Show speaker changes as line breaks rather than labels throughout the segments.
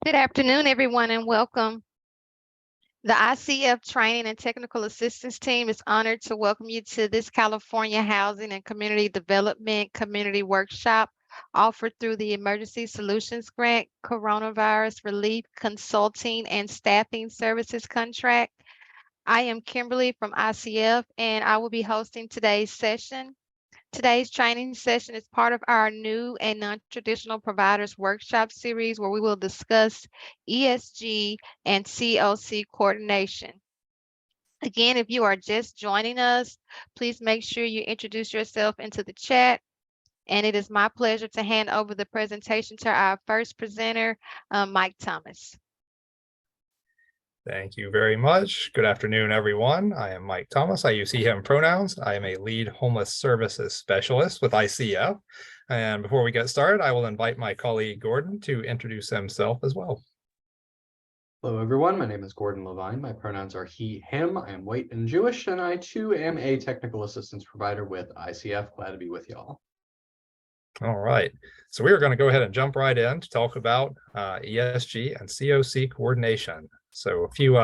Good afternoon, everyone, and welcome. The ICF Training and Technical Assistance Team is honored to welcome you to this California Housing and Community Development Community Workshop offered through the Emergency Solutions Grant Coronavirus Relief Consulting and Staffing Services Contract. I am Kimberly from ICF, and I will be hosting today's session. Today's training session is part of our new and non-traditional providers workshop series where we will discuss ESG and CoC coordination. Again, if you are just joining us, please make sure you introduce yourself into the chat. And it is my pleasure to hand over the presentation to our first presenter, Mike Thomas.
Thank you very much. Good afternoon, everyone. I am Mike Thomas. I use he, him pronouns. I am a lead homeless services specialist with ICF. And before we get started, I will invite my colleague Gordon to introduce himself as well.
Hello, everyone. My name is Gordon Levine. My pronouns are he, him. I am white and Jewish, and I too am a technical assistance provider with ICF. Glad to be with y'all.
All right. So we are going to go ahead and jump right in to talk about ESG and CoC coordination. So a few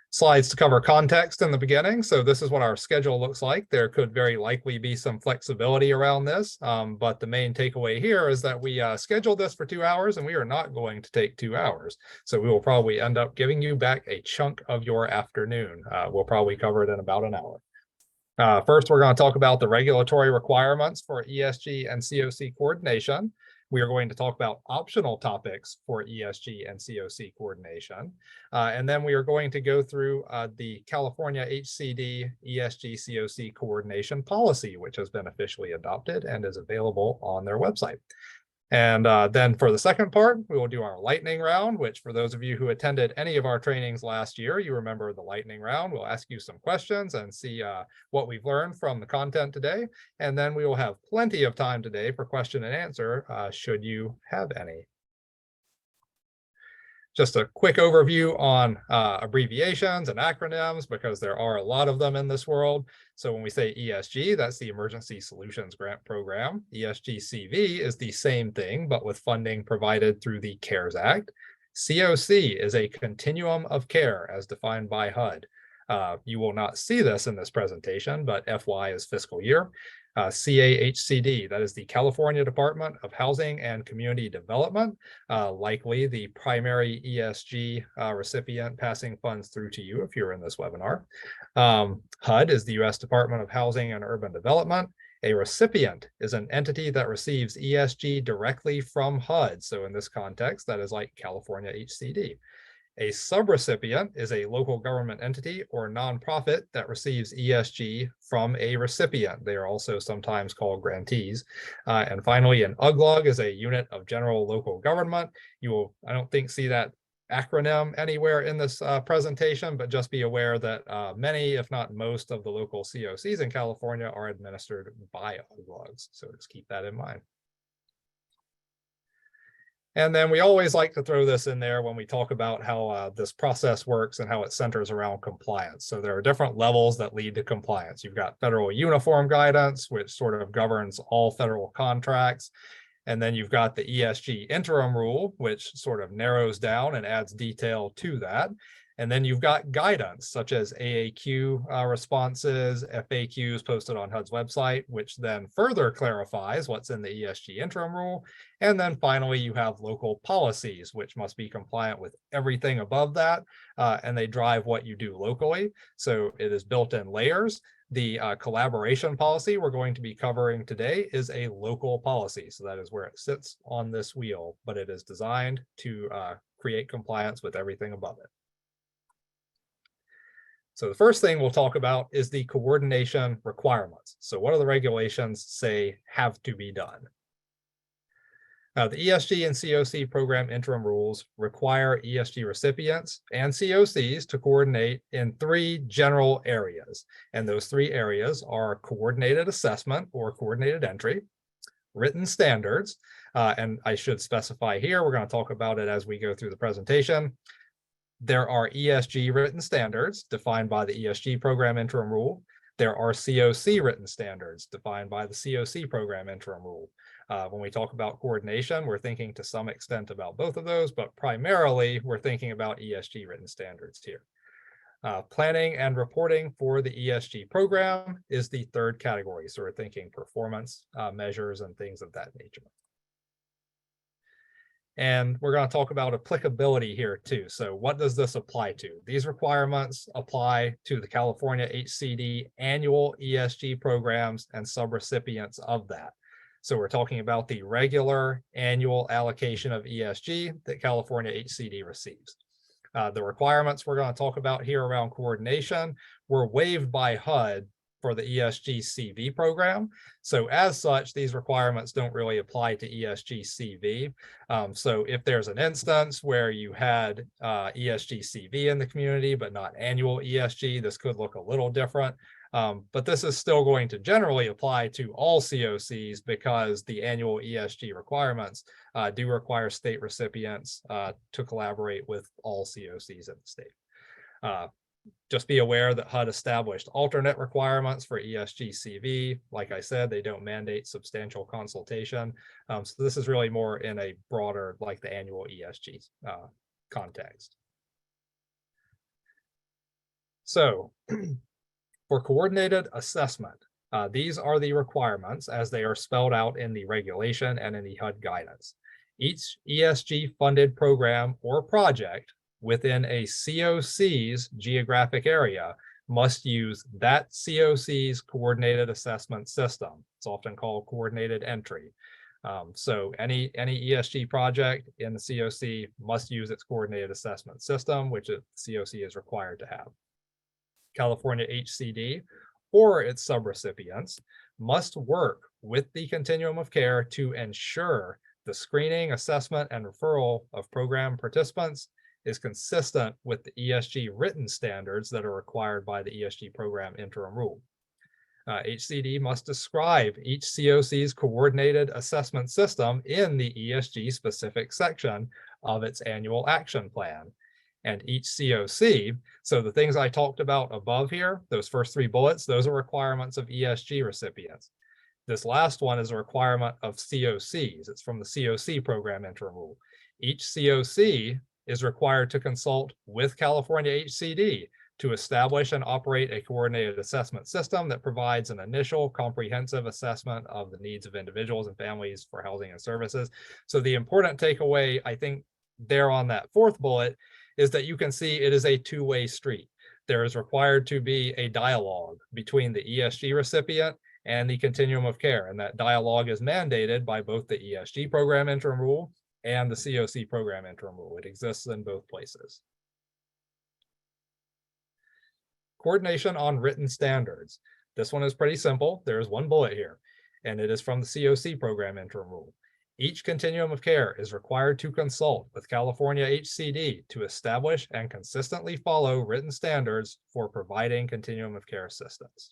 slides to cover context in the beginning. So this is what our schedule looks like. There could very likely be some flexibility around this, but the main takeaway here is that we scheduled this for 2 hours and we are not going to take 2 hours. So we will probably end up giving you back a chunk of your afternoon. We'll probably cover it in about an hour. First, we're going to talk about the regulatory requirements for ESG and CoC coordination. We are going to talk about optional topics for ESG and CoC coordination. And then we are going to go through the California HCD ESG CoC coordination policy, which has been officially adopted and is available on their website. And then for the second part, we will do our lightning round, which for those of you who attended any of our trainings last year, you remember the lightning round. We'll ask you some questions and see what we've learned from the content today. And then we will have plenty of time today for question and answer, should you have any. Just a quick overview on abbreviations and acronyms, because there are a lot of them in this world. So when we say ESG, that's the Emergency Solutions Grant Program. ESG-CV is the same thing, but with funding provided through the CARES Act. CoC is a continuum of care as defined by HUD. You will not see this in this presentation, but FY is fiscal year. CA HCD, that is the California Department of Housing and Community Development, likely the primary ESG recipient passing funds through to you if you're in this webinar. HUD is the U.S. Department of Housing and Urban Development. A recipient is an entity that receives ESG directly from HUD. So in this context, that is like California HCD. A subrecipient is a local government entity or nonprofit that receives ESG from a recipient. They are also sometimes called grantees. And finally, an UGLUG is a unit of general local government. You will, I don't think, see that acronym anywhere in this presentation, but just be aware that many, if not most, of the local COCs in California are administered by UGLUGs. So just keep that in mind. And then we always like to throw this in there when we talk about how this process works and how it centers around compliance. So there are different levels that lead to compliance. You've got federal uniform guidance, which sort of governs all federal contracts. And then you've got the ESG interim rule, which sort of narrows down and adds detail to that. And then you've got guidance such as AAQ responses, FAQs posted on HUD's website, which then further clarifies what's in the ESG interim rule. And then finally, you have local policies, which must be compliant with everything above that, and they drive what you do locally. So it is built in layers. The collaboration policy we're going to be covering today is a local policy. So that is where it sits on this wheel, but it is designed to create compliance with everything above it. So the first thing we'll talk about is the coordination requirements. So what do the regulations say have to be done? Now, the ESG and CoC program interim rules require ESG recipients and COCs to coordinate in 3 general areas. And those 3 areas are coordinated assessment or coordinated entry, written standards, and I should specify here, we're going to talk about it as we go through the presentation. There are ESG written standards defined by the ESG program interim rule. There are CoC written standards defined by the CoC program interim rule. When we talk about coordination, we're thinking to some extent about both of those, but primarily we're thinking about ESG written standards here. Planning and reporting for the ESG program is the third category. So we're thinking performance measures and things of that nature. And we're going to talk about applicability here too. So what does this apply to? These requirements apply to the California HCD annual ESG programs and subrecipients of that. So we're talking about the regular annual allocation of ESG that California HCD receives. The requirements we're going to talk about here around coordination were waived by HUD for the ESG CV program. So as such, these requirements don't really apply to ESG CV. So if there's an instance where you had ESG CV in the community, but not annual ESG, this could look a little different. But this is still going to generally apply to all COCs because the annual ESG requirements do require state recipients to collaborate with all COCs in the state. Just be aware that HUD established alternate requirements for ESG CV. Like I said, they don't mandate substantial consultation. So this is really more in a broader, like the annual ESG context. So for coordinated assessment, these are the requirements as they are spelled out in the regulation and in the HUD guidance. Each ESG funded program or project within a COC's geographic area must use that COC's coordinated assessment system. It's often called coordinated entry. So any ESG project in the COC must use its coordinated assessment system, which the COC is required to have. California HCD or its subrecipients must work with the continuum of care to ensure the screening, assessment, and referral of program participants is consistent with the ESG written standards that are required by the ESG program interim rule. HCD must describe each COC's coordinated assessment system in the ESG specific section of its annual action plan. And each COC, so the things I talked about above here, those first three bullets, those are requirements of ESG recipients. This last one is a requirement of COCs. It's from the CoC program interim rule. Each COC is required to consult with California HCD to establish and operate a coordinated assessment system that provides an initial comprehensive assessment of the needs of individuals and families for housing and services. So the important takeaway, I think, there on that fourth bullet is that you can see it is a two-way street. There is required to be a dialogue between the ESG recipient and the continuum of care, and that dialogue is mandated by both the ESG program interim rule and the CoC program interim rule. It exists in both places. Coordination on written standards. This one is pretty simple. There is one bullet here, and it is from the CoC program interim rule. Each continuum of care is required to consult with California HCD to establish and consistently follow written standards for providing continuum of care assistance.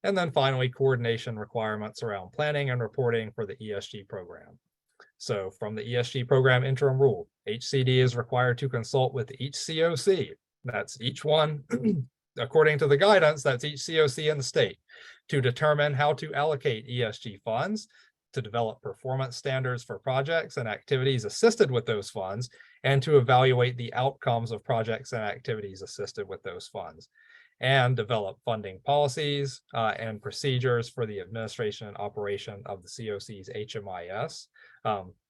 And then finally, coordination requirements around planning and reporting for the ESG program. So from the ESG program interim rule, HCD is required to consult with each COC. That's each one, according to the guidance, that's each COC in the state, to determine how to allocate ESG funds, to develop performance standards for projects and activities assisted with those funds, and to evaluate the outcomes of projects and activities assisted with those funds, and develop funding policies and procedures for the administration and operation of the COC's HMIS.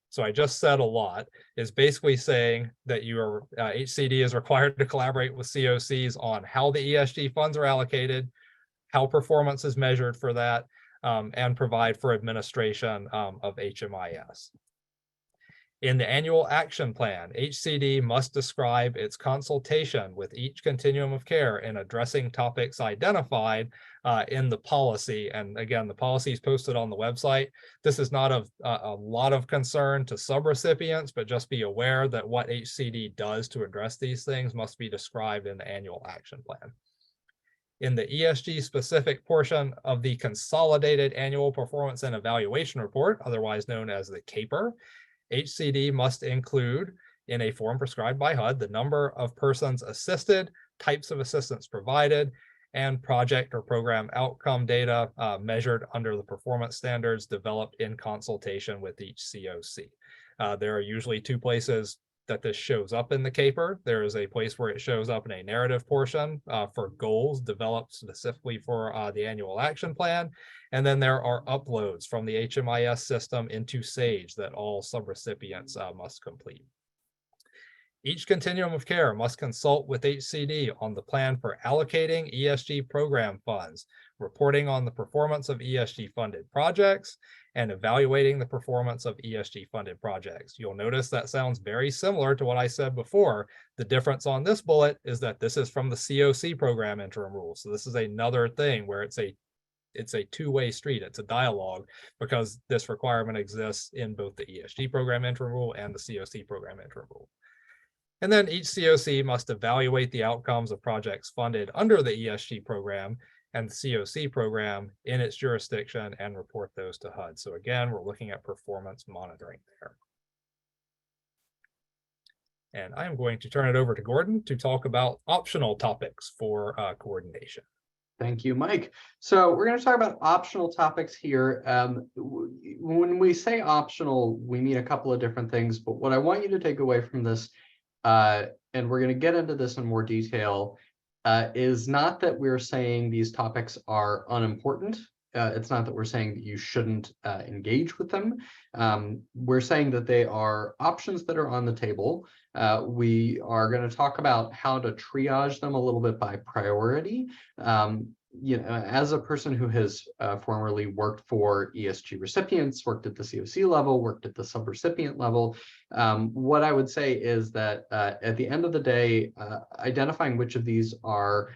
So I just said a lot, is basically saying that your HCD is required to collaborate with COCs on how the ESG funds are allocated, how performance is measured for that, and provide for administration of HMIS. In the annual action plan, HCD must describe its consultation with each continuum of care in addressing topics identified in the policy. And again, the policy is posted on the website. This is not of a lot of concern to subrecipients, but just be aware that what HCD does to address these things must be described in the annual action plan. In the ESG specific portion of the Consolidated Annual Performance and Evaluation Report, otherwise known as the CAPER, HCD must include in a form prescribed by HUD the number of persons assisted, types of assistance provided, and project or program outcome data measured under the performance standards developed in consultation with each CoC. There are usually two places that this shows up in the caper. There is a place where it shows up in a narrative portion for goals developed specifically for the annual action plan. And then there are uploads from the HMIS system into Sage that all subrecipients must complete. Each continuum of care must consult with HCD on the plan for allocating ESG program funds, reporting on the performance of ESG funded projects, and evaluating the performance of ESG funded projects. You'll notice that sounds very similar to what I said before. The difference on this bullet is that this is from the CoC program interim rule. So this is another thing where it's a two-way street. It's a dialogue because this requirement exists in both the ESG program interim rule and the CoC program interim rule. And then each CoC must evaluate the outcomes of projects funded under the ESG program and the CoC program in its jurisdiction and report those to HUD. So again, we're looking at performance monitoring there. And I'm going to turn it over to Gordon to talk about optional topics for coordination.
Thank you, Mike. So we're going to talk about optional topics here. When we say optional, we mean a couple of different things, but what I want you to take away from this, and we're going to get into this in more detail, is not that we're saying these topics are unimportant. It's not that we're saying that you shouldn't engage with them. We're saying that they are options that are on the table. We are going to talk about how to triage them a little bit by priority. As a person who has formerly worked for ESG recipients, worked at the CoC level, worked at the subrecipient level, what I would say is that at the end of the day, identifying which of these are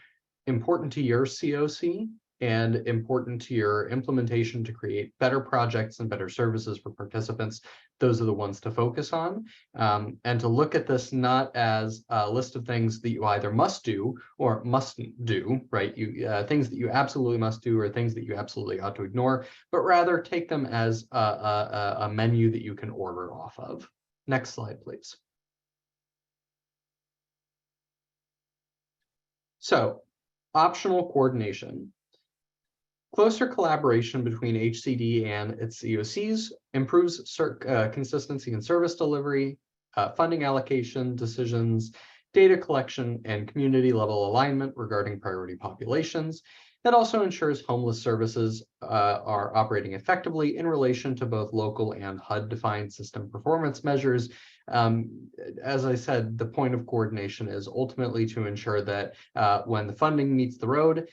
important to your CoC and important to your implementation to create better projects and better services for participants, those are the ones to focus on. And to look at this not as a list of things that you either must do or mustn't do, right? Things that you absolutely must do or things that you absolutely ought to ignore, but rather take them as a menu that you can order off of. Next slide, please. So, optional coordination. Closer collaboration between HCD and its CoCs improves consistency in service delivery, funding allocation decisions, data collection, and community level alignment regarding priority populations. It also ensures homeless services are operating effectively in relation to both local and HUD-defined system performance measures. As I said, the point of coordination is ultimately to ensure that when the funding meets the road,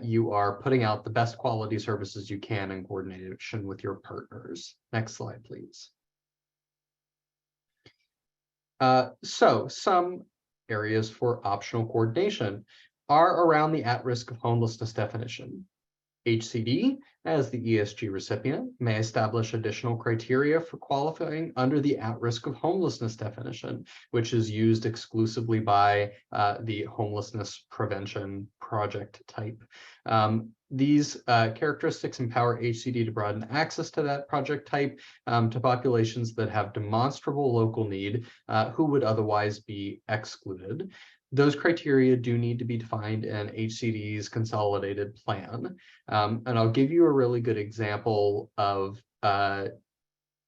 you are putting out the best quality services you can in coordination with your partners. Next slide, please. So some areas for optional coordination are around the at-risk of homelessness definition. HCD, as the ESG recipient, may establish additional criteria for qualifying under the at-risk of homelessness definition, which is used exclusively by the homelessness prevention project type. These characteristics empower HCD to broaden access to that project type to populations that have demonstrable local need who would otherwise be excluded. Those criteria do need to be defined in HCD's consolidated plan. And I'll give you a really good example of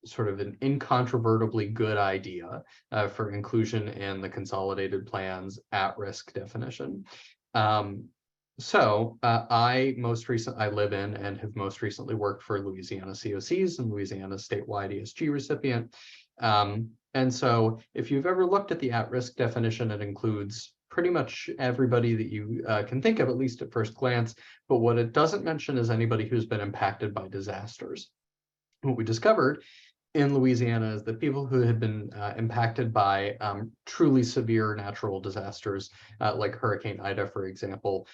sort of an incontrovertibly good idea for inclusion in the consolidated plan's at-risk definition. I live in and have most recently worked for Louisiana CoCs and Louisiana statewide ESG recipient. And so if you've ever looked at the at-risk definition, it includes pretty much everybody that you can think of, at least at first glance. But what it doesn't mention is anybody who's been impacted by disasters. What we discovered in Louisiana is that people who had been impacted by truly severe natural disasters, like Hurricane Ida, for example,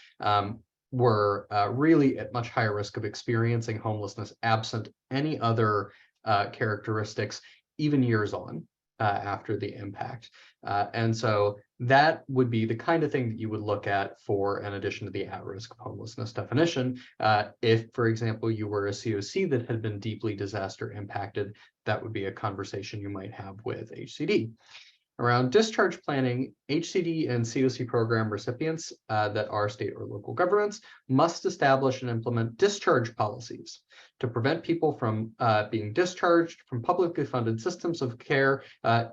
were really at much higher risk of experiencing homelessness absent any other characteristics, even years on after the impact. And so that would be the kind of thing that you would look at for an addition to the at-risk of homelessness definition. If, for example, you were a CoC that had been deeply disaster impacted, that would be a conversation you might have with HCD. Around discharge planning, HCD and CoC program recipients that are state or local governments must establish and implement discharge policies to prevent people from being discharged from publicly funded systems of care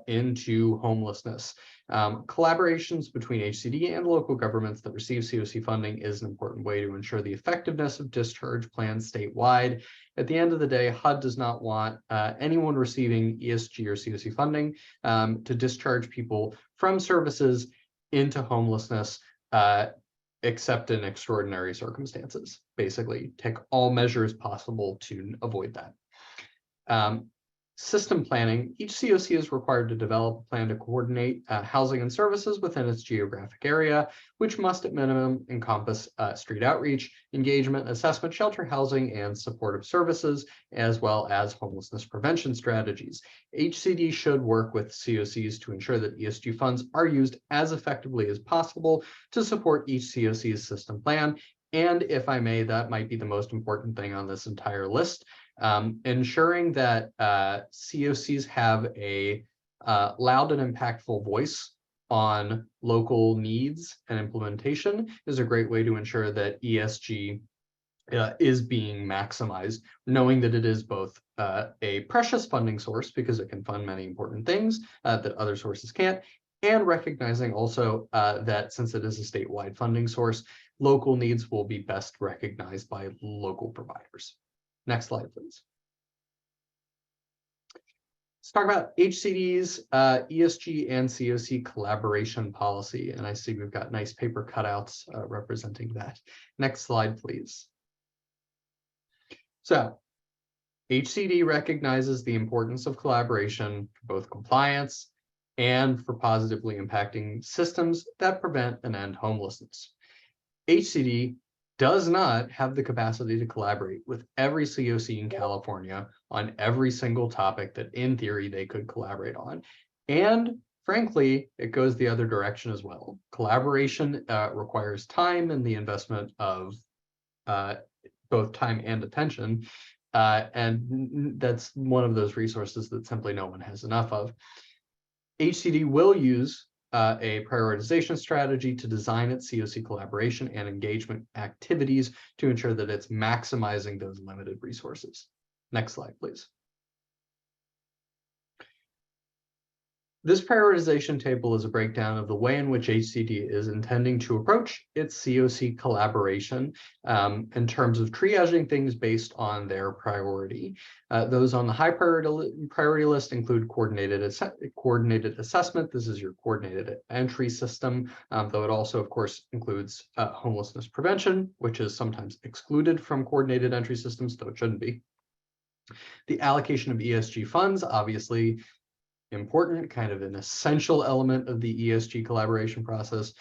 into homelessness. Collaborations between HCD and local governments that receive CoC funding is an important way to ensure the effectiveness of discharge plans statewide. At the end of the day, HUD does not want anyone receiving ESG or CoC funding to discharge people from services into homelessness, except in extraordinary circumstances. Basically, take all measures possible to avoid that. System planning, each CoC is required to develop a plan to coordinate housing and services within its geographic area, which must at minimum encompass street outreach, engagement, assessment, shelter housing, and supportive services, as well as homelessness prevention strategies. HCD should work with CoCs to ensure that ESG funds are used as effectively as possible to support each CoC's system plan. And if I may, that might be the most important thing on this entire list. Ensuring that CoCs have a loud and impactful voice on local needs and implementation is a great way to ensure that ESG is being maximized, knowing that it is both a precious funding source because it can fund many important things that other sources can't, and recognizing also that since it is a statewide funding source, local needs will be best recognized by local providers. Next slide, please. Let's talk about HCD's ESG and CoC collaboration policy. And I see we've got nice paper cutouts representing that. Next slide, please. So HCD recognizes the importance of collaboration for both compliance and for positively impacting systems that prevent and end homelessness. HCD does not have the capacity to collaborate with every CoC in California on every single topic that in theory they could collaborate on. And frankly, it goes the other direction as well. Collaboration requires time and the investment of both time and attention. And that's one of those resources that simply no one has enough of. HCD will use a prioritization strategy to design its CoC collaboration and engagement activities to ensure that it's maximizing those limited resources. Next slide, please. This prioritization table is a breakdown of the way in which HCD is intending to approach its CoC collaboration in terms of triaging things based on their priority. Those on the high priority list include coordinated assessment. This is your coordinated entry system, though it also, of course, includes homelessness prevention, which is sometimes excluded from coordinated entry systems, though it shouldn't be. The allocation of ESG funds, obviously, important, kind of an essential element of the ESG collaboration process.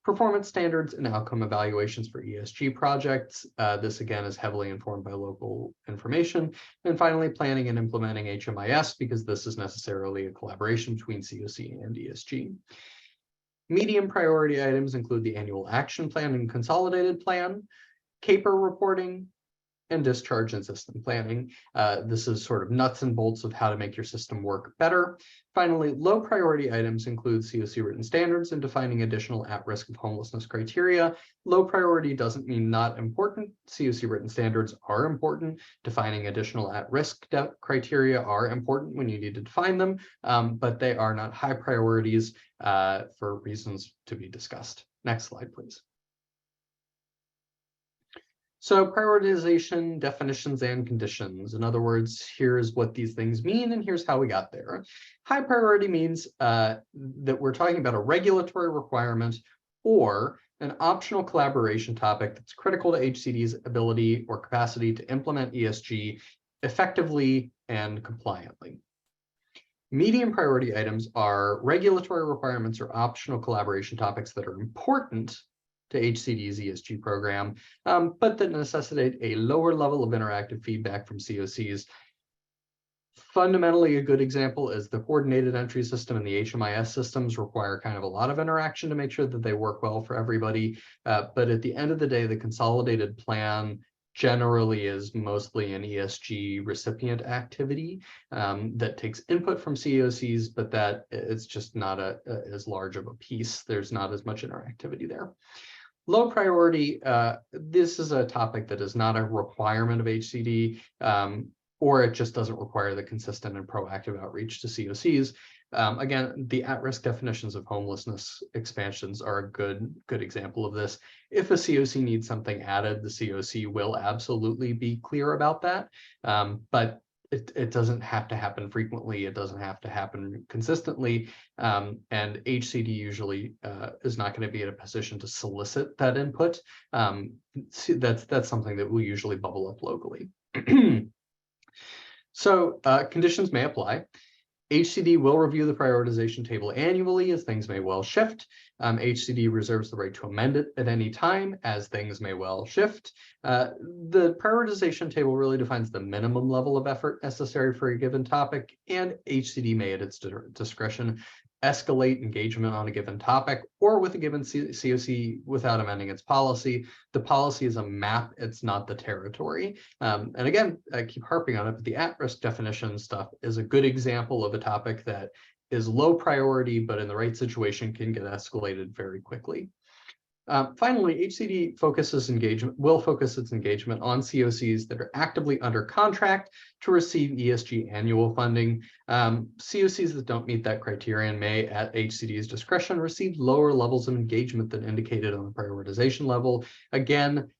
Performance standards and outcome evaluations for ESG projects. This again is heavily informed by local information. And finally, planning and implementing HMIS, because this is necessarily a collaboration between CoC and ESG. Medium priority items include the annual action plan and consolidated plan, CAPER reporting, and discharge and system planning. This is sort of nuts and bolts of how to make your system work better. Finally, low priority items include CoC written standards and defining additional at-risk of homelessness criteria. Low priority doesn't mean not important. CoC written standards are important. Defining additional at-risk criteria are important when you need to define them, but they are not high priorities for reasons to be discussed. Next slide, please. So prioritization, definitions, and conditions. In other words, here's what these things mean, and here's how we got there. High priority means that we're talking about a regulatory requirement or an optional collaboration topic that's critical to HCD's ability or capacity to implement ESG effectively and compliantly. Medium priority items are regulatory requirements or optional collaboration topics that are important to HCD's ESG program, but that necessitate a lower level of interactive feedback from CoCs. Fundamentally, a good example is the coordinated entry system and the HMIS systems require kind of a lot of interaction to make sure that they work well for everybody. But at the end of the day, the consolidated plan generally is mostly an ESG recipient activity that takes input from COCs, but that it's just not as large of a piece. There's not as much interactivity there. Low priority, this is a topic that is not a requirement of HCD, or it just doesn't require the consistent and proactive outreach to COCs. Again, the at-risk definitions of homelessness expansions are a good example of this. If a COC needs something added, the COC will absolutely be clear about that, but it doesn't have to happen frequently. It doesn't have to happen consistently. And HCD usually is not going to be in a position to solicit that input. That's something that will usually bubble up locally. So conditions may apply. HCD will review the prioritization table annually, as things may well shift. HCD reserves the right to amend it at any time, as things may well shift. The prioritization table really defines the minimum level of effort necessary for a given topic, and HCD may, at its discretion, escalate engagement on a given topic or with a given COC without amending its policy. The policy is a map, it's not the territory. And again, I keep harping on it, but the at-risk definition stuff is a good example of a topic that is low priority, but in the right situation can get escalated very quickly. Finally, HCD will focus its engagement on COCs that are actively under contract to receive ESG annual funding. COCs that don't meet that criterion may, at HCD's discretion, receive lower levels of engagement than indicated on the prioritization level. Again,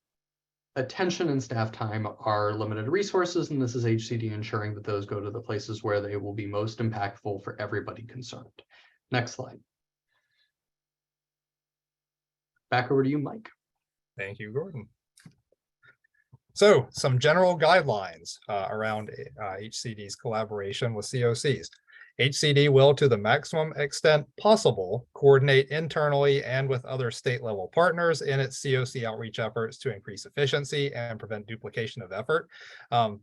attention and staff time are limited resources, and this is HCD ensuring that those go to the places where they will be most impactful for everybody concerned. Next slide. Back over to you, Mike.
Thank you, Gordon. So some general guidelines around HCD's collaboration with COCs. HCD will, to the maximum extent possible, coordinate internally and with other state-level partners in its COC outreach efforts to increase efficiency and prevent duplication of effort.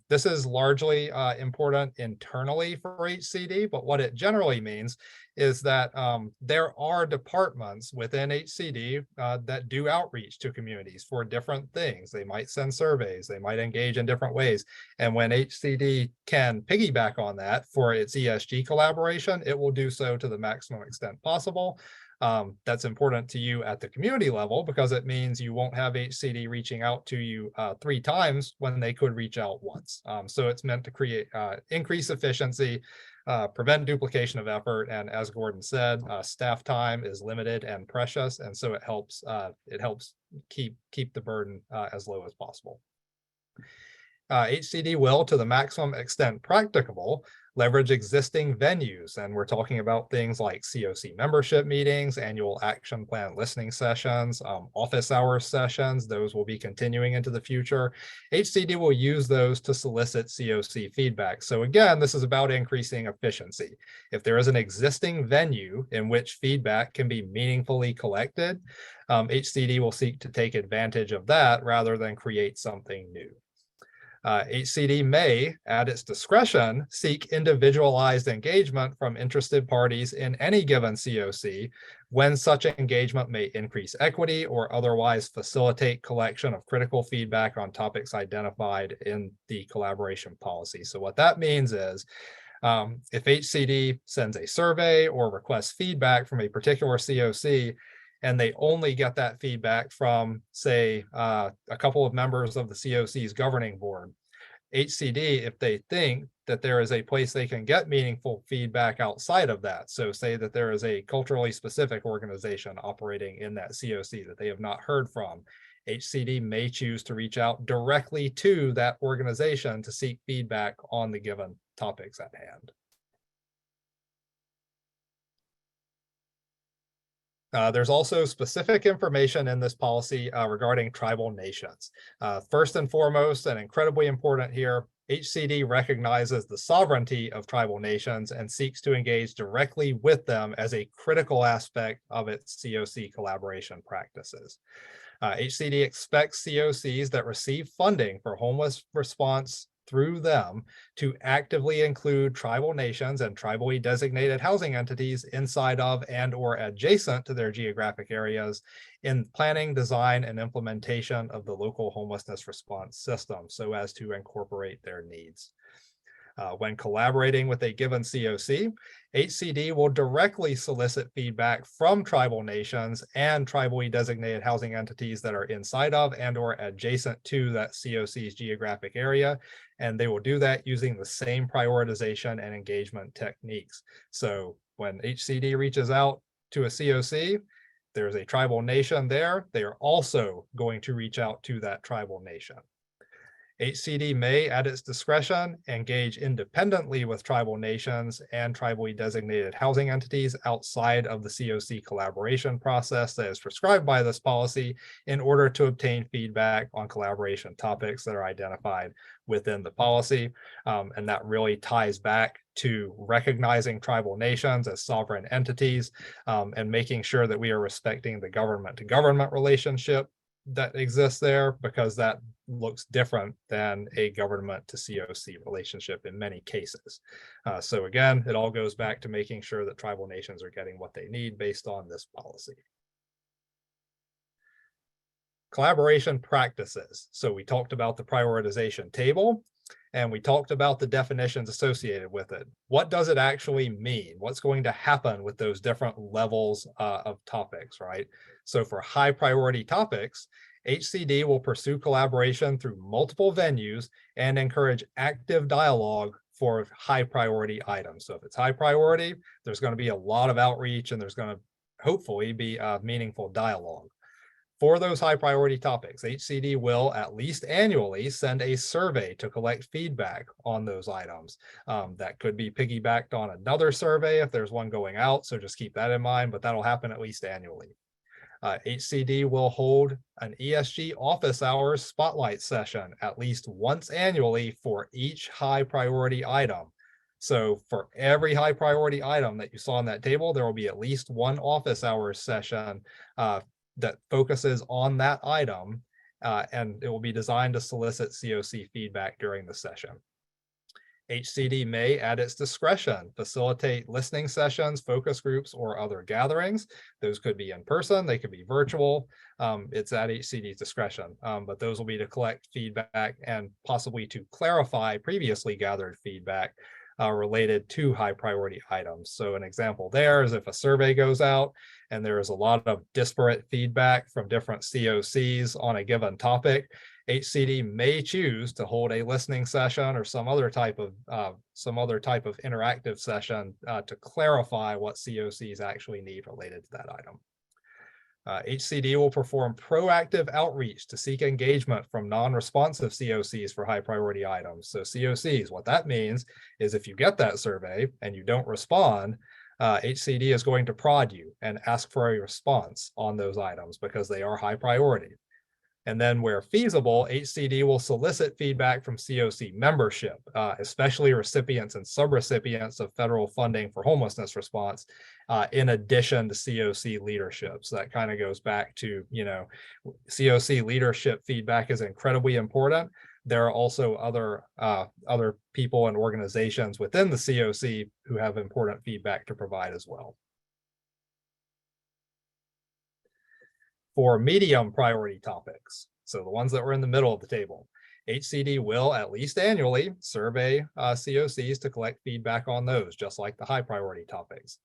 This is largely important internally for HCD, but what it generally means is that there are departments within HCD that do outreach to communities for different things. They might send surveys, they might engage in different ways. And when HCD can piggyback on that for its ESG collaboration, it will do so to the maximum extent possible. That's important to you at the community level because it means you won't have HCD reaching out to you 3 times when they could reach out once. So it's meant to create increase efficiency, prevent duplication of effort, and as Gordon said, staff time is limited and precious, and so it helps keep the burden as low as possible. HCD will, to the maximum extent practicable, leverage existing venues, and we're talking about things like CoC membership meetings, annual action plan listening sessions, office hour sessions. Those will be continuing into the future. HCD will use those to solicit CoC feedback. So again, this is about increasing efficiency. If there is an existing venue in which feedback can be meaningfully collected, HCD will seek to take advantage of that rather than create something new. HCD may, at its discretion, seek individualized engagement from interested parties in any given COC when such engagement may increase equity or otherwise facilitate collection of critical feedback on topics identified in the collaboration policy. So what that means is if HCD sends a survey or requests feedback from a particular COC, and they only get that feedback from, say, a couple of members of the COC's governing board. HCD, if they think that there is a place they can get meaningful feedback outside of that, so say that there is a culturally specific organization operating in that COC that they have not heard from, HCD may choose to reach out directly to that organization to seek feedback on the given topics at hand. There's also specific information in this policy regarding tribal nations. First and foremost, and incredibly important here, HCD recognizes the sovereignty of tribal nations and seeks to engage directly with them as a critical aspect of its COC collaboration practices. HCD expects COCs that receive funding for homeless response through them to actively include tribal nations and tribally designated housing entities inside of and or adjacent to their geographic areas in planning, design, and implementation of the local homelessness response system so as to incorporate their needs. When collaborating with a given CoC, HCD will directly solicit feedback from tribal nations and tribally designated housing entities that are inside of and or adjacent to that CoC's geographic area. And they will do that using the same prioritization and engagement techniques. So when HCD reaches out to a CoC, there's a tribal nation there. They are also going to reach out to that tribal nation. HCD may, at its discretion, engage independently with tribal nations and tribally designated housing entities outside of the CoC collaboration process that is prescribed by this policy in order to obtain feedback on collaboration topics that are identified within the policy. And that really ties back to recognizing tribal nations as sovereign entities and making sure that we are respecting the government-to-government relationship that exists there, because that looks different than a government to CoC relationship in many cases. So again, it all goes back to making sure that tribal nations are getting what they need based on this policy. Collaboration practices. So we talked about the prioritization table and we talked about the definitions associated with it. What does it actually mean? What's going to happen with those different levels of topics, right? So for high priority topics, HCD will pursue collaboration through multiple venues and encourage active dialogue for high priority items. So if it's high priority, there's going to be a lot of outreach and there's going to hopefully be a meaningful dialogue. For those high priority topics, HCD will at least annually send a survey to collect feedback on those items. That could be piggybacked on another survey if there's one going out, so just keep that in mind, but that'll happen at least annually. HCD will hold an ESG office hours spotlight session at least once annually for each high priority item. So for every high priority item that you saw on that table, there will be at least one office hours session that focuses on that item, and it will be designed to solicit CoC feedback during the session. HCD may, at its discretion, facilitate listening sessions, focus groups, or other gatherings. Those could be in person, they could be virtual. It's at HCD's discretion, but those will be to collect feedback and possibly to clarify previously gathered feedback related to high priority items. So an example there is if a survey goes out and there is a lot of disparate feedback from different CoCs on a given topic, HCD may choose to hold a listening session or some other type of interactive session to clarify what CoCs actually need related to that item. HCD will perform proactive outreach to seek engagement from non-responsive CoCs for high priority items. So CoCs, what that means is if you get that survey and you don't respond, HCD is going to prod you and ask for a response on those items because they are high priority. And then where feasible, HCD will solicit feedback from CoC membership, especially recipients and subrecipients of federal funding for homelessness response, in addition to CoC leadership. So that kind of goes back to, CoC leadership feedback is incredibly important. There are also other people and organizations within the CoC who have important feedback to provide as well. For medium priority topics, so the ones that were in the middle of the table, HCD will at least annually survey CoCs to collect feedback on those, just like the high priority topics.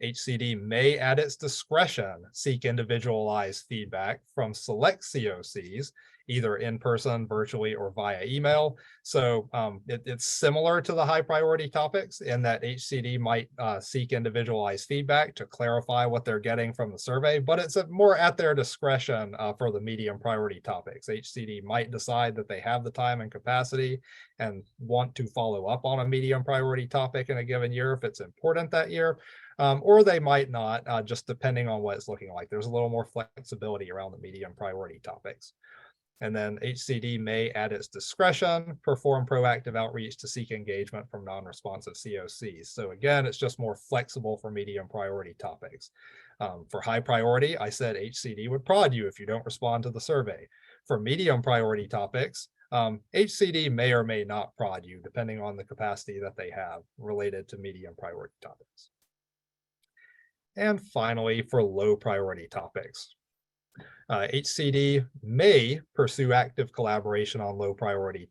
HCD may, at its discretion, seek individualized feedback from select CoCs, either in person, virtually, or via email. So it's similar to the high priority topics in that HCD might seek individualized feedback to clarify what they're getting from the survey, but it's more at their discretion for the medium priority topics. HCD might decide that they have the time and capacity and want to follow up on a medium priority topic in a given year if it's important that year. Or they might not, just depending on what it's looking like. There's a little more flexibility around the medium priority topics. And then HCD may, at its discretion, perform proactive outreach to seek engagement from non-responsive CoCs. So again, it's just more flexible for medium priority topics. For high priority, I said HCD would prod you if you don't respond to the survey. For medium priority topics, HCD may or may not prod you, depending on the capacity that they have related to medium priority topics. And finally, for low priority topics, HCD may pursue active collaboration on low priority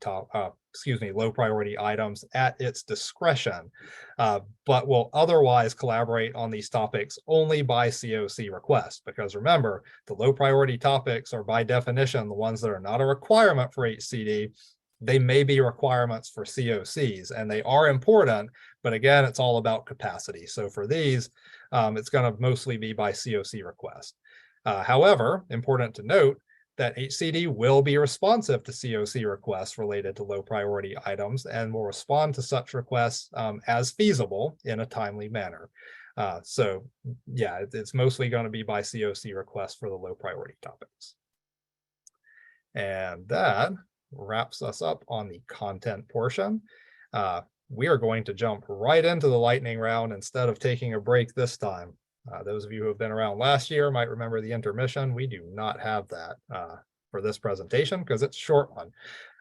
items at its discretion, but will otherwise collaborate on these topics only by CoC request. Because remember, the low priority topics are by definition the ones that are not a requirement for HCD. They may be requirements for CoCs, and they are important, but again, it's all about capacity. So for these, it's going to mostly be by CoC request. However, important to note that HCD will be responsive to CoC requests related to low priority items and will respond to such requests as feasible in a timely manner. So yeah, it's mostly going to be by CoC requests for the low priority topics. And that wraps us up on the content portion. We are going to jump right into the lightning round instead of taking a break this time. Those of you who have been around last year might remember the intermission. We do not have that for this presentation because it's a short one.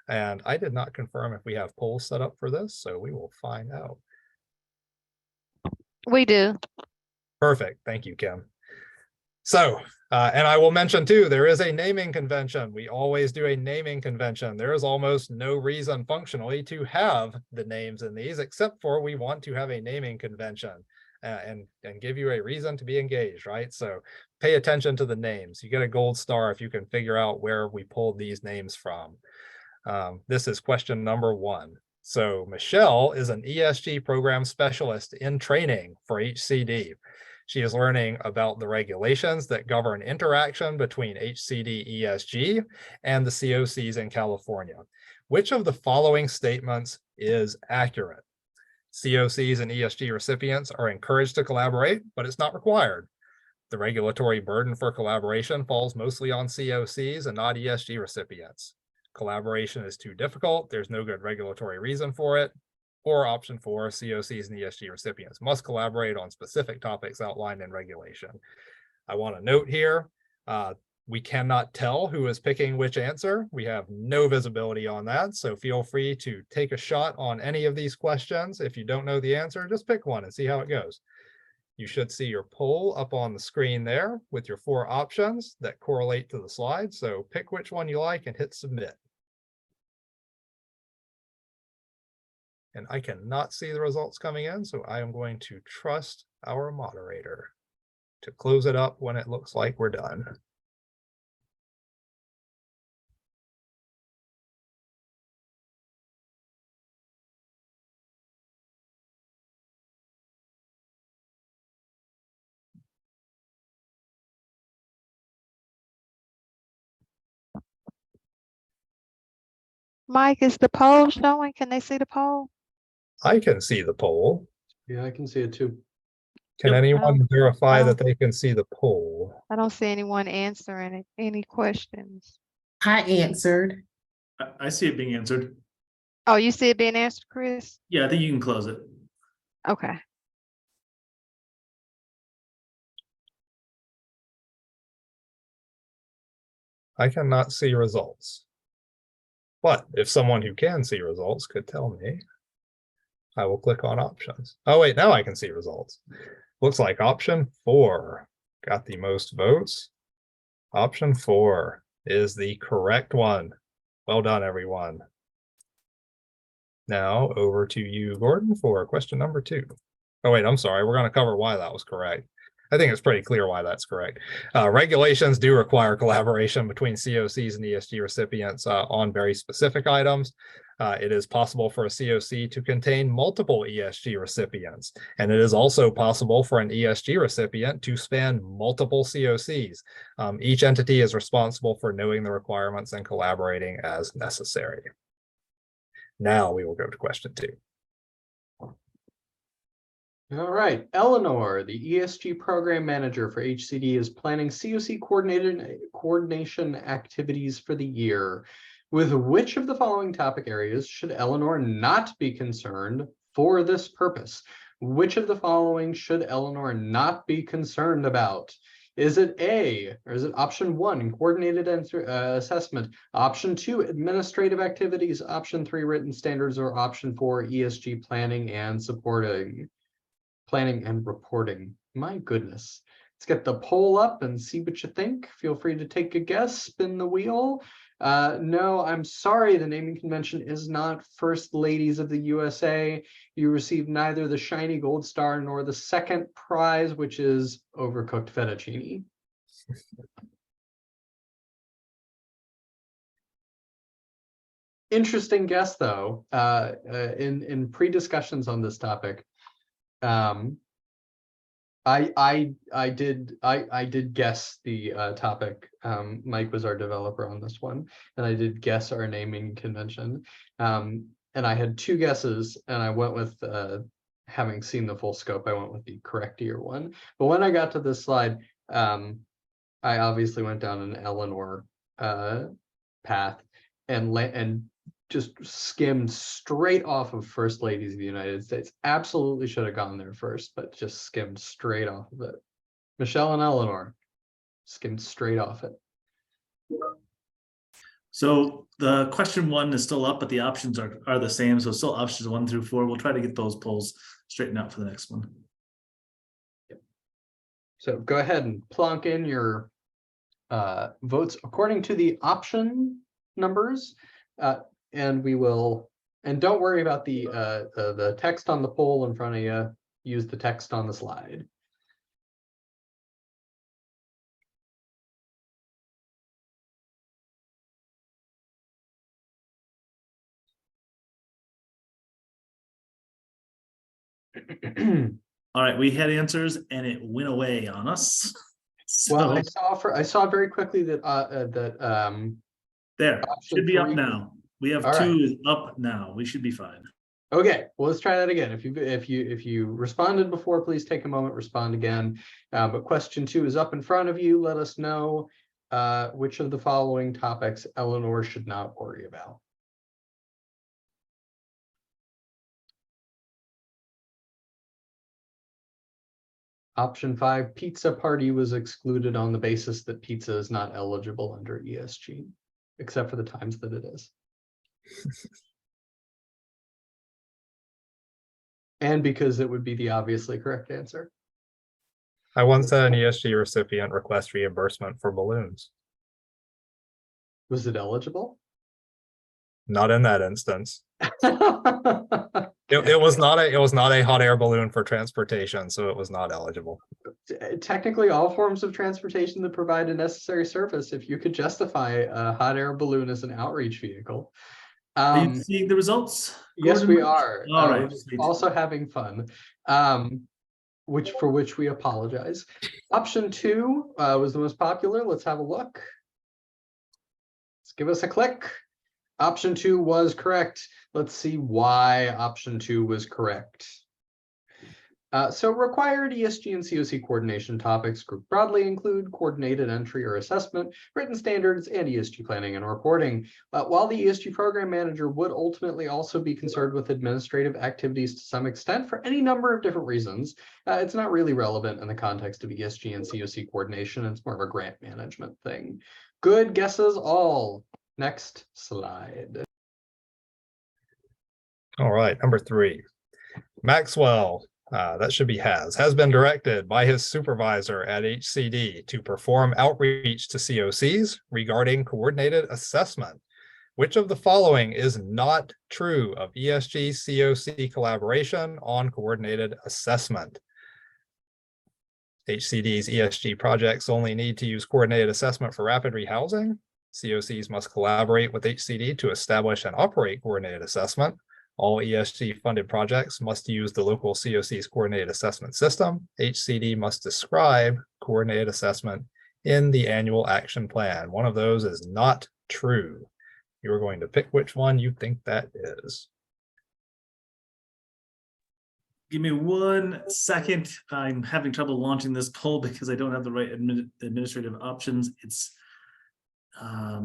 And I did not confirm if we have polls set up for this, so we will find out.
We do.
Perfect. Thank you, Kim. So, and I will mention too, there is a naming convention. We always do a naming convention. There is almost no reason functionally to have the names in these, except for we want to have a naming convention. And give you a reason to be engaged, right? So pay attention to the names. You get a gold star if you can figure out where we pulled these names from. This is question number 1. So Michelle is an ESG program specialist in training for HCD. She is learning about the regulations that govern interaction between HCD ESG and the CoCs in California. Which of the following statements is accurate? CoCs and ESG recipients are encouraged to collaborate, but it's not required. The regulatory burden for collaboration falls mostly on CoCs and not ESG recipients. Collaboration is too difficult. There's no good regulatory reason for it. Or option 4, CoCs and ESG recipients must collaborate on specific topics outlined in regulation. I want to note here, we cannot tell who is picking which answer. We have no visibility on that. So feel free to take a shot on any of these questions. If you don't know the answer, just pick one and see how it goes. You should see your poll up on the screen there with your 4 options that correlate to the slide. So pick which one you like and hit submit. And I cannot see the results coming in, so I am going to trust our moderator to close it up when it looks like we're done.
Mike, is the poll showing? Can they see the poll?
I can see the poll.
Yeah, I can see it too.
Can
Yep.
anyone verify
Oh.
that they can see the poll?
I don't see anyone answering any questions.
I answered.
I see it being answered.
Oh, you see it being answered, Chris?
Yeah, I think you can close it.
Okay.
I cannot see results. But if someone who can see results could tell me, I will click on options. Oh wait, now I can see results. Looks like option 4 got the most votes. Option 4 is the correct one. Well done, everyone. Now over to you, Gordon, for question number 2. Oh wait, I'm sorry. We're going to cover why that was correct. I think it's pretty clear why that's correct. Regulations do require collaboration between CoCs and ESG recipients on very specific items. It is possible for a CoC to contain multiple ESG recipients, and it is also possible for an ESG recipient to span multiple CoCs. Each entity is responsible for knowing the requirements and collaborating as necessary. Now we will go to question 2.
All right, Eleanor, the ESG program manager for HCD, is planning CoC coordination activities for the year. With which of the following topic areas should Eleanor not be concerned for this purpose? Which of the following should Eleanor not be concerned about? Is it A, or is it option 1, coordinated assessment, option 2, administrative activities, option 3, written standards, or option 4, ESG planning and reporting? My goodness. Let's get the poll up and see what you think. Feel free to take a guess, spin the wheel. No, I'm sorry, the naming convention is not First Ladies of the USA. You received neither the shiny gold star nor the second prize, which is overcooked fettuccine. Interesting guess, though. In pre-discussions on this topic, I did guess the topic. Mike was our developer on this one, and I did guess our naming convention. And I had 2 guesses, and I went with, having seen the full scope, I went with the correctier one. But when I got to this slide, I obviously went down an Eleanor path and just skimmed straight off of First Ladies of the United States. Absolutely should have gone there first, but just skimmed straight off of it. Michelle and Eleanor skimmed straight off it.
So the question 1 is still up, but the options are the same. So still options 1 through 4. We'll try to get those polls straightened out for the next one.
Yep. So go ahead and plonk in your votes according to the option numbers. And we will, and don't worry about the text on the poll in front of you. Use the text on the slide.
All right, we had answers and it went away on us. So,
Well, I saw very quickly that
there
option
should be up
3.
now. We have
All
2
right.
is up now. We should be fine.
Okay, well, let's try that again. If you responded before, please take a moment, respond again. But question 2 is up in front of you. Let us know which of the following topics Eleanor should not worry about. Option 5, pizza party was excluded on the basis that pizza is not eligible under ESG, except for the times that it is. And because it would be the obviously correct answer.
I once had an ESG recipient request reimbursement for balloons.
Was it eligible?
Not in that instance. It was not a hot air balloon for transportation, so it was not eligible.
Technically, all forms of transportation that provide a necessary service, if you could justify a hot air balloon as an outreach vehicle.
Are you seeing the results?
Yes,
Gordon?
we are.
All right.
We're just also having fun, for which we apologize. Option 2 was the most popular. Let's have a look. Let's give us a click. Option 2 was correct. Let's see why option 2 was correct. So required ESG and CoC coordination topics grouped broadly include coordinated entry or assessment, written standards, and ESG planning and reporting. While the ESG program manager would ultimately also be concerned with administrative activities to some extent for any number of different reasons, it's not really relevant in the context of ESG and CoC coordination. It's more of a grant management thing. Good guesses all. Next slide.
All right, number 3. Maxwell, that should be has been directed by his supervisor at HCD to perform outreach to COCs regarding coordinated assessment. Which of the following is not true of ESG CoC collaboration on coordinated assessment? HCD's ESG projects only need to use coordinated assessment for rapid rehousing. COCs must collaborate with HCD to establish and operate coordinated assessment. All ESG funded projects must use the local COC's coordinated assessment system. HCD must describe coordinated assessment in the annual action plan. One of those is not true. You're going to pick which one you think that is.
Give me 1 second. I'm having trouble launching this poll because I don't have the right administrative options. It's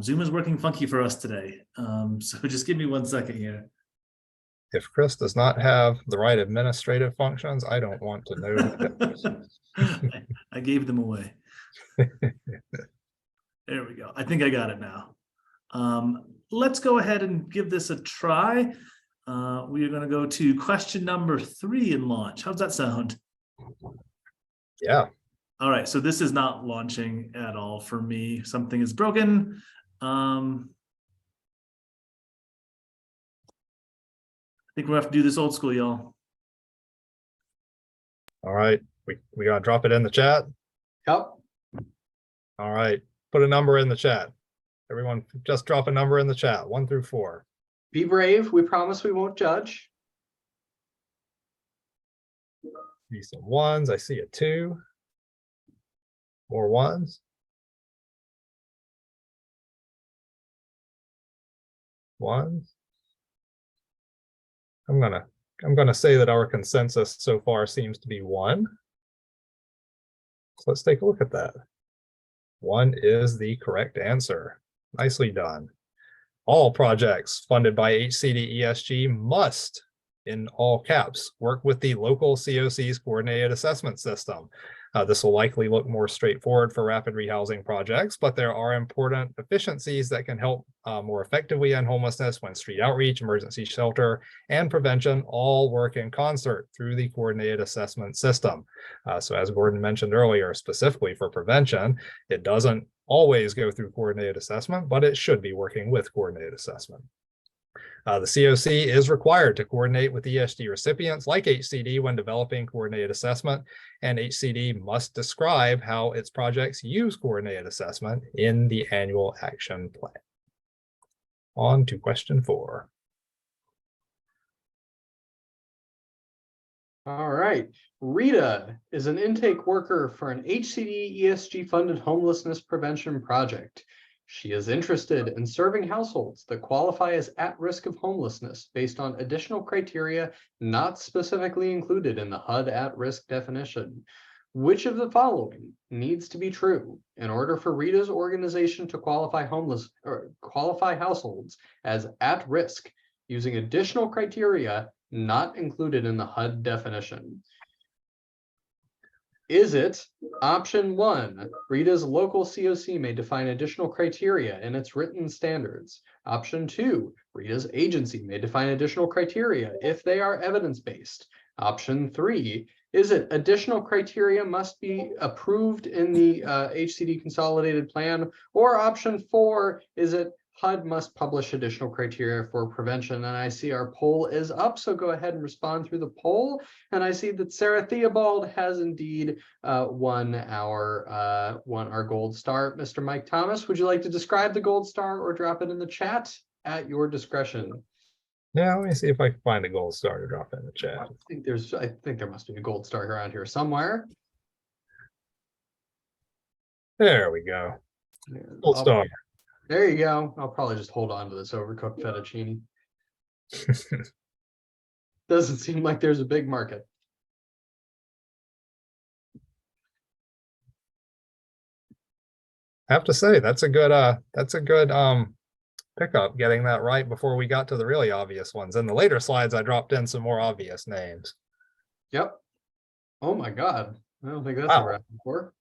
Zoom is working funky for us today. So just give me 1 second here.
If Chris does not have the right administrative functions, I don't want to know.
I gave them away. There we go. I think I got it now. Let's go ahead and give this a try. We are going to go to question number 3 in launch. How's that sound?
Yeah.
All right, so this is not launching at all for me. Something is broken. I think we'll have to do this old school, y'all.
All right. We gotta drop it in the chat.
Yep.
All right. Put a number in the chat. Everyone just drop a number in the chat, 1 through 4.
Be brave. We promise we won't judge.
See some 1s. I see a 2. More 1s. 1s. I'm gonna say that our consensus so far seems to be 1. So let's take a look at that. 1 is the correct answer. Nicely done. All projects funded by HCD ESG must, in all caps, work with the local CoC's coordinated assessment system. This will likely look more straightforward for rapid rehousing projects, but there are important efficiencies that can help more effectively end homelessness when street outreach, emergency shelter, and prevention all work in concert through the coordinated assessment system. So as Gordon mentioned earlier, specifically for prevention, it doesn't always go through coordinated assessment, but it should be working with coordinated assessment. The CoC is required to coordinate with ESG recipients like HCD when developing coordinated assessment, and HCD must describe how its projects use coordinated assessment in the annual action plan. On to question 4.
All right. Rita is an intake worker for an HCD ESG funded homelessness prevention project. She is interested in serving households that qualify as at risk of homelessness based on additional criteria not specifically included in the HUD at risk definition. Which of the following needs to be true in order for Rita's organization to qualify households as at risk using additional criteria not included in the HUD definition? Is it option 1, Rita's local CoC may define additional criteria in its written standards? Option 2, Rita's agency may define additional criteria if they are evidence-based. Option 3, is it additional criteria must be approved in the HCD consolidated plan? Or option 4, is it HUD must publish additional criteria for prevention? And I see our poll is up, so go ahead and respond through the poll. And I see that Sarah Theobald has indeed won our gold star. Mr. Mike Thomas, would you like to describe the gold star or drop it in the chat at your discretion?
Yeah, let me see if I can find a gold star to drop in the chat.
I think there must be a gold star around here somewhere.
There we go. Gold star.
There you go. I'll probably just hold on to this overcooked fettuccine. Doesn't seem like there's a big market.
I have to say that's a good pickup, getting that right before we got to the really obvious ones. In the later slides, I dropped in some more obvious names.
Yep. Oh my God. I don't think that's
Wow.
ever happened before.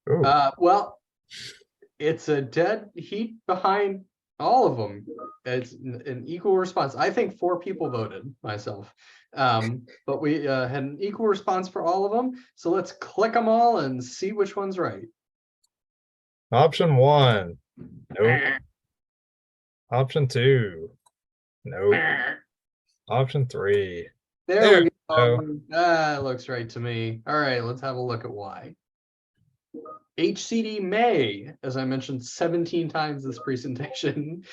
Ooh.
Well, it's a dead heat behind all of them. It's an equal response. I think 4 people voted, myself. But we had an equal response for all of them. So let's click them all and see which one's right.
Option 1. Nope. Option 2. Nope. Option 3.
There we go. That looks right to me. All right, let's have a look at why. HCD may, as I mentioned 17 times this presentation,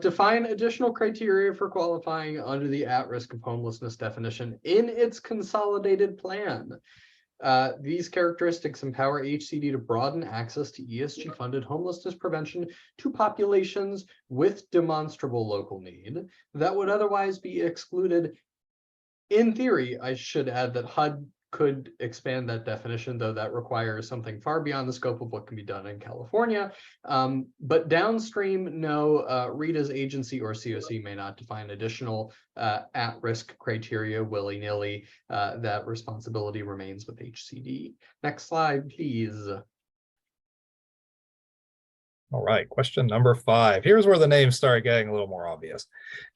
define additional criteria for qualifying under the at-risk of homelessness definition in its consolidated plan. These characteristics empower HCD to broaden access to ESG-funded homelessness prevention to populations with demonstrable local need that would otherwise be excluded. In theory, I should add that HUD could expand that definition, though that requires something far beyond the scope of what can be done in California. But downstream, no, Rita's agency or CoC may not define additional at-risk criteria willy-nilly. That responsibility remains with HCD. Next slide, please.
All right, question number 5. Here's where the names start getting a little more obvious.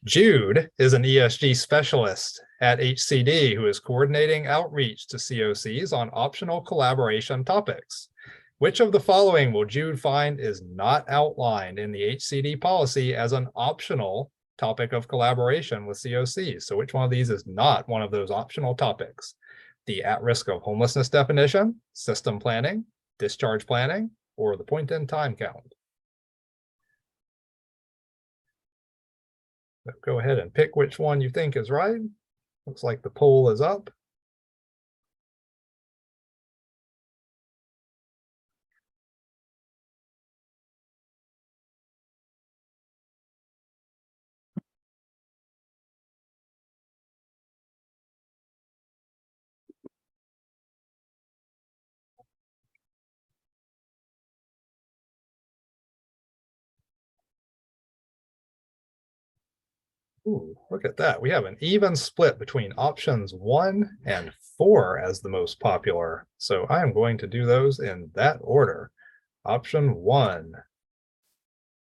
Jude is an ESG specialist at HCD who is coordinating outreach to COCs on optional collaboration topics. Which of the following will Jude find is not outlined in the HCD policy as an optional topic of collaboration with COCs? So which one of these is not one of those optional topics? The at-risk of homelessness definition, system planning, discharge planning, or the point-in-time count? So go ahead and pick which one you think is right. Looks like the poll is up. Ooh, look at that. We have an even split between options 1 and 4 as the most popular. So I am going to do those in that order. Option 1.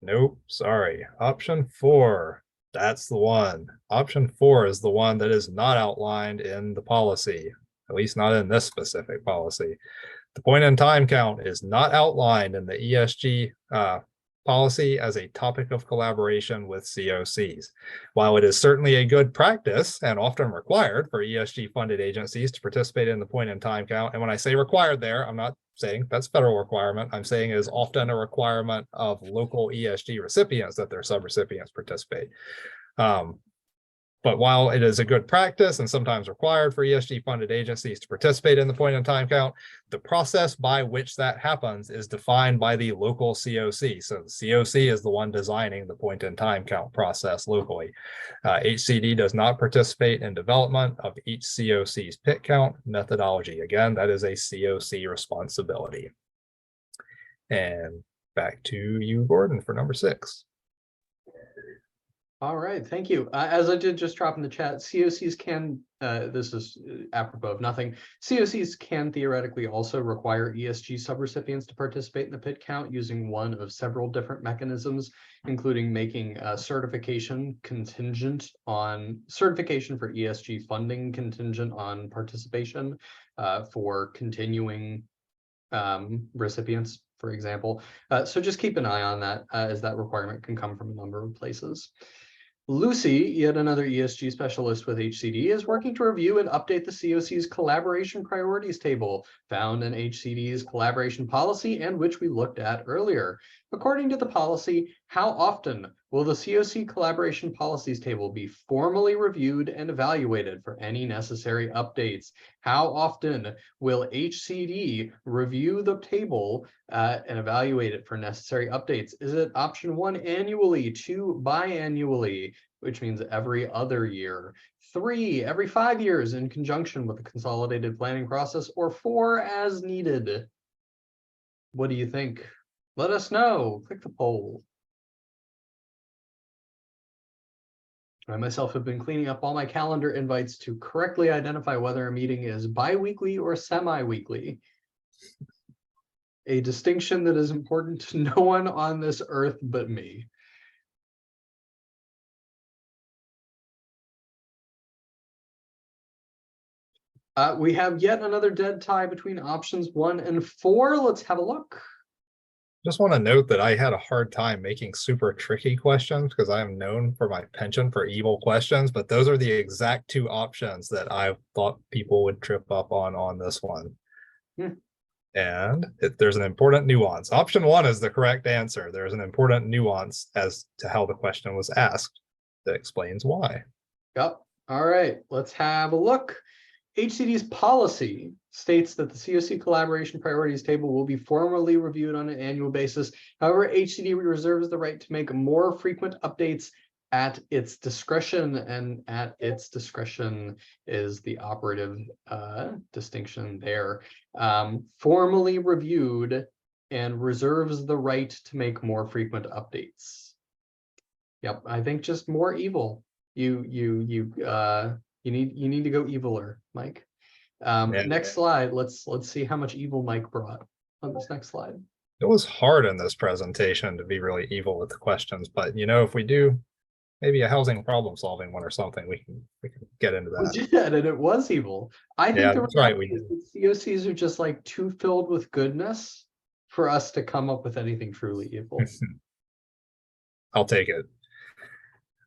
Nope, sorry. Option 4. That's the one. Option 4 is the one that is not outlined in the policy, at least not in this specific policy. The point in time count is not outlined in the ESG policy as a topic of collaboration with COCs. While it is certainly a good practice and often required for ESG funded agencies to participate in the point in time count, and when I say required there, I'm not saying that's federal requirement, I'm saying it is often a requirement of local ESG recipients that their subrecipients participate. But while it is a good practice and sometimes required for ESG funded agencies to participate in the point in time count, the process by which that happens is defined by the local COC. So the COC is the one designing the point in time count process locally. HCD does not participate in development of each COC's pit count methodology. Again, that is a COC responsibility. And back to you, Gordon, for number 6.
All right, thank you. As I did just drop in the chat, COCs can, this is apropos of nothing, COCs can theoretically also require ESG subrecipients to participate in the pit count using one of several different mechanisms, including making certification for ESG funding contingent on participation for continuing recipients, for example. So just keep an eye on that, as that requirement can come from a number of places. Lucy, yet another ESG specialist with HCD, is working to review and update the COC's collaboration priorities table found in HCD's collaboration policy and which we looked at earlier. According to the policy, how often will the CoC collaboration policies table be formally reviewed and evaluated for any necessary updates? How often will HCD review the table and evaluate it for necessary updates? Is it option 1 annually, 2 biannually, which means every other year, 3 every 5 years in conjunction with the consolidated planning process, or 4 as needed? What do you think? Let us know. Click the poll. I myself have been cleaning up all my calendar invites to correctly identify whether a meeting is bi-weekly or semi-weekly. A distinction that is important to no one on this earth but me. We have yet another dead tie between options 1 and 4. Let's have a look.
Just want to note that I had a hard time making super tricky questions because I am known for my penchant for evil questions, but those are the exact 2 options that I thought people would trip up on this one. And there's an important nuance. Option 1 is the correct answer. There's an important nuance as to how the question was asked that explains why.
Yep. All right, let's have a look. HCD's policy states that the CoC collaboration priorities table will be formally reviewed on an annual basis. However, HCD reserves the right to make more frequent updates at its discretion, and at its discretion is the operative distinction there. Formally reviewed and reserves the right to make more frequent updates. Yep, I think just more evil. You need to go eviler, Mike. Next slide. Let's see how much evil Mike brought on this next slide.
It was hard in this presentation to be really evil with the questions, but if we do maybe a housing problem solving one or something, we can get into
We
that.
did, and it was evil. I think
Yeah,
the
that's right.
reality is that COCs are just like too filled with goodness for us to come up with anything truly evil.
I'll take it.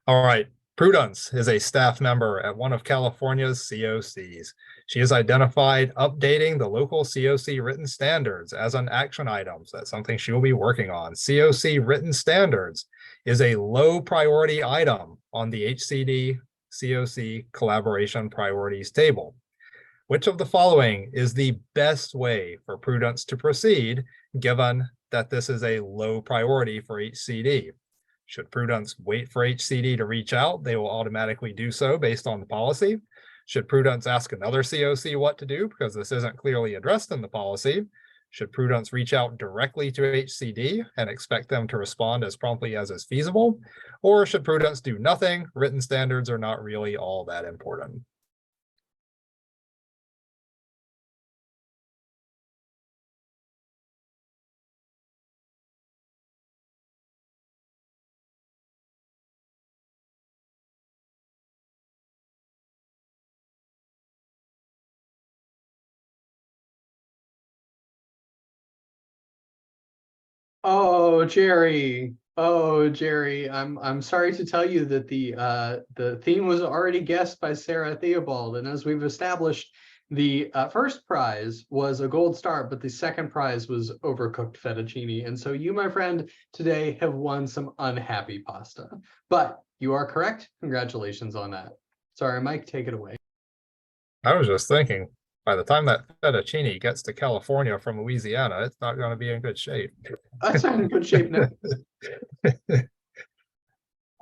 All right. Prudence is a staff member at one of California's COCs. She has identified updating the local COC written standards as an action item. So that's something she will be working on. COC written standards is a low priority item on the HCD COC collaboration priorities table. Which of the following is the best way for Prudence to proceed, given that this is a low priority for HCD? Should Prudence wait for HCD to reach out? They will automatically do so based on the policy. Should Prudence ask another COC what to do because this isn't clearly addressed in the policy? Should Prudence reach out directly to HCD and expect them to respond as promptly as is feasible? Or should Prudence do nothing? Written standards are not really all that important.
Oh, Jerry. Oh, Jerry. I'm sorry to tell you that the theme was already guessed by Sarah Theobald, and as we've established, the first prize was a gold star, but the second prize was overcooked fettuccine. And so you, my friend, today have won some unhappy pasta. But you are correct. Congratulations on that. Sorry, Mike, take it away.
I was just thinking, by the time that fettuccine gets to California from Louisiana, it's not going to be in good shape.
That's not in good shape now.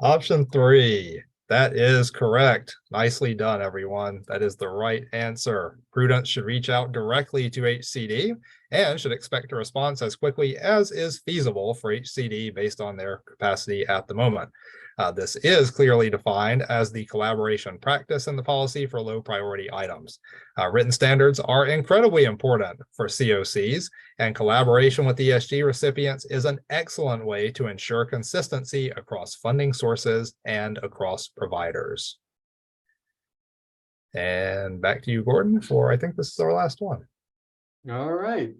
Option 3, that is correct. Nicely done, everyone. That is the right answer. Prudence should reach out directly to HCD and should expect a response as quickly as is feasible for HCD based on their capacity at the moment. This is clearly defined as the collaboration practice in the policy for low priority items. Written standards are incredibly important for COCs, and collaboration with ESG recipients is an excellent way to ensure consistency across funding sources and across providers. And back to you, Gordon, for I think this is our last one.
All right.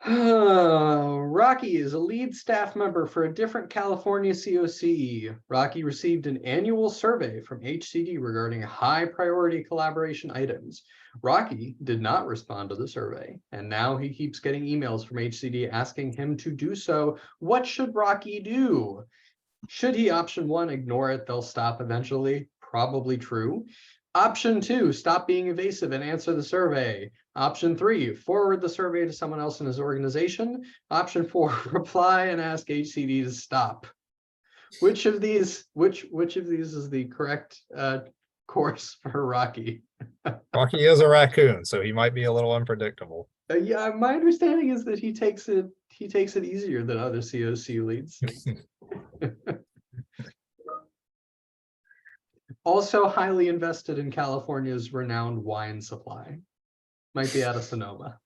Rocky is a lead staff member for a different California COC. Rocky received an annual survey from HCD regarding high priority collaboration items. Rocky did not respond to the survey, and now he keeps getting emails from HCD asking him to do so. What should Rocky do? Should he, option 1, ignore it, they'll stop eventually? Probably true. Option 2, stop being evasive and answer the survey. Option 3, forward the survey to someone else in his organization. Option 4, reply and ask HCD to stop. Which of these is the correct course for Rocky?
Rocky is a raccoon, so he might be a little unpredictable.
Yeah, my understanding is that he takes it easier than other COC leads. Also highly invested in California's renowned wine supply. Might be out of Sonoma.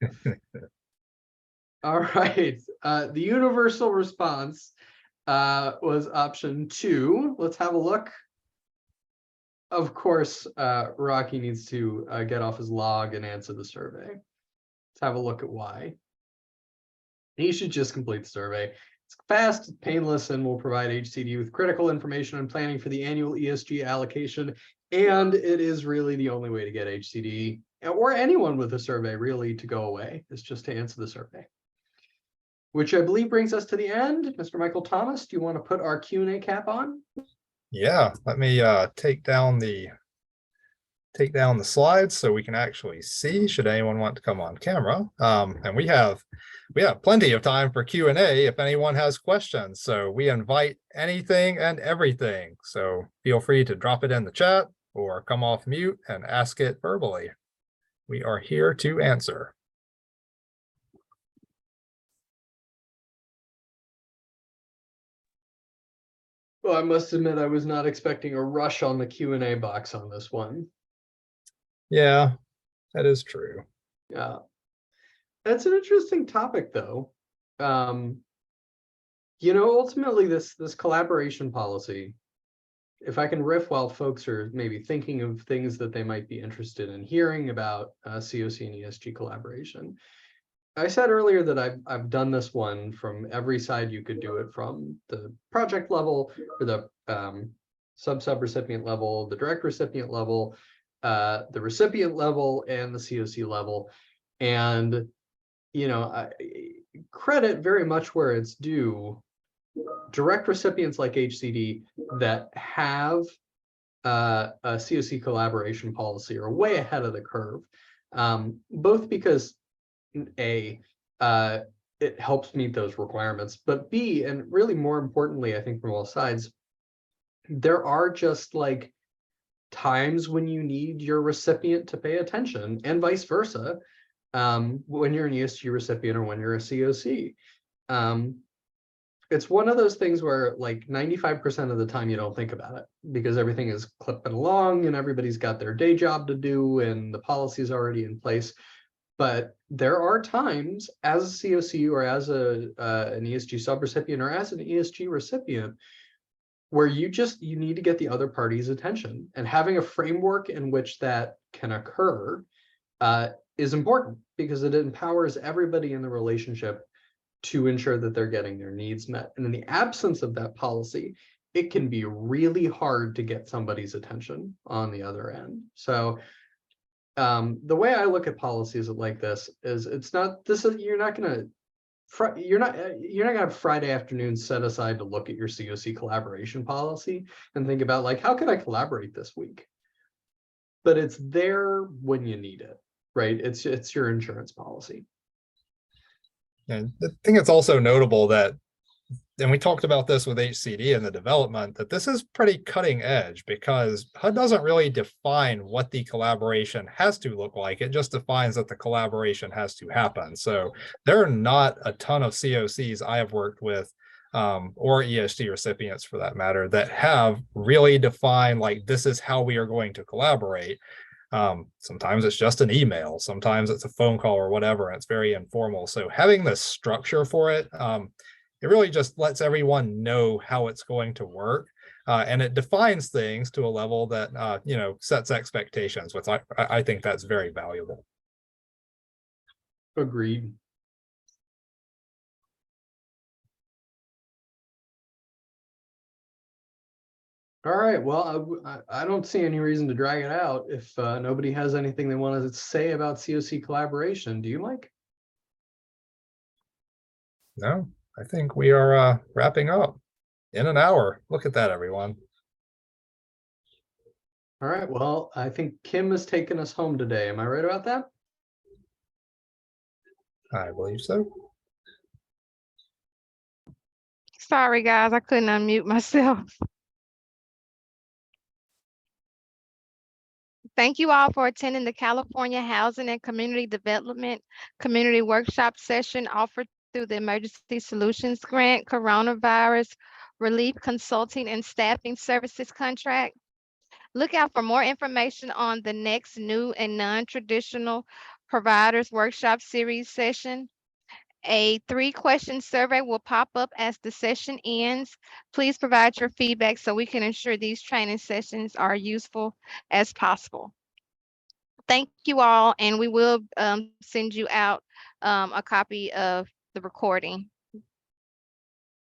All right. The universal response was option 2. Let's have a look. Of course, Rocky needs to get off his log and answer the survey. Let's have a look at why. He should just complete the survey. It's fast, painless, and will provide HCD with critical information on planning for the annual ESG allocation. And it is really the only way to get HCD or anyone with a survey really to go away, is just to answer the survey. Which I believe brings us to the end. Mr. Michael Thomas, do you want to put our Q&A cap on?
Yeah, let me take down the slides so we can actually see, should anyone want to come on camera. And we have plenty of time for Q&A if anyone has questions. So we invite anything and everything. So feel free to drop it in the chat or come off mute and ask it verbally. We are here to answer.
Well, I must admit I was not expecting a rush on the Q&A box on this one.
Yeah, that is true.
Yeah. That's an interesting topic, though. ultimately this collaboration policy, if I can riff while folks are maybe thinking of things that they might be interested in hearing about CoC and ESG collaboration. I said earlier that I've done this one from every side you could do it, from the project level or the sub-recipient level, the direct recipient level, the recipient level, and the CoC level. And, credit very much where it's due. Direct recipients like HCD that have a CoC collaboration policy are way ahead of the curve, both because A, it helps meet those requirements, but B, and really more importantly, I think from all sides, there are just like times when you need your recipient to pay attention, and vice versa, when you're an ESG recipient or when you're a CoC. It's one of those things where like 95% of the time you don't think about it because everything is clipping along and everybody's got their day job to do and the policy is already in place. But there are times as a CoC or as an ESG subrecipient or as an ESG recipient where you need to get the other party's attention, and having a framework in which that can occur is important because it empowers everybody in the relationship to ensure that they're getting their needs met. And in the absence of that policy, it can be really hard to get somebody's attention on the other end. So the way I look at policies like this is you're not gonna have Friday afternoon set aside to look at your CoC collaboration policy and think about like, how can I collaborate this week? But it's there when you need it, right? It's your insurance policy.
And I think it's also notable that, and we talked about this with HCD and the development, that this is pretty cutting edge because HUD doesn't really define what the collaboration has to look like. It just defines that the collaboration has to happen. So there are not a ton of CoCs I have worked with, or ESG recipients for that matter, that have really defined like, this is how we are going to collaborate. Sometimes it's just an email, sometimes it's a phone call or whatever, and it's very informal. So having this structure for it, it really just lets everyone know how it's going to work. And it defines things to a level that, sets expectations, which I think that's very valuable.
Agreed. All right, well, I don't see any reason to drag it out if nobody has anything they want to say about CoC collaboration. Do you, Mike?
No, I think we are wrapping up in an hour. Look at that, everyone.
All right, well, I think Kim has taken us home today. Am I right about that?
I believe so.
Sorry, guys, I couldn't unmute myself. Thank you all for attending the California Housing and Community Development Community Workshop session offered through the Emergency Solutions Grant Coronavirus Relief Consulting and Staffing Services Contract. Look out for more information on the next new and non-traditional providers workshop series session. A 3-question survey will pop up as the session ends. Please provide your feedback so we can ensure these training sessions are useful as possible. Thank you all, and we will send you out a copy of the recording.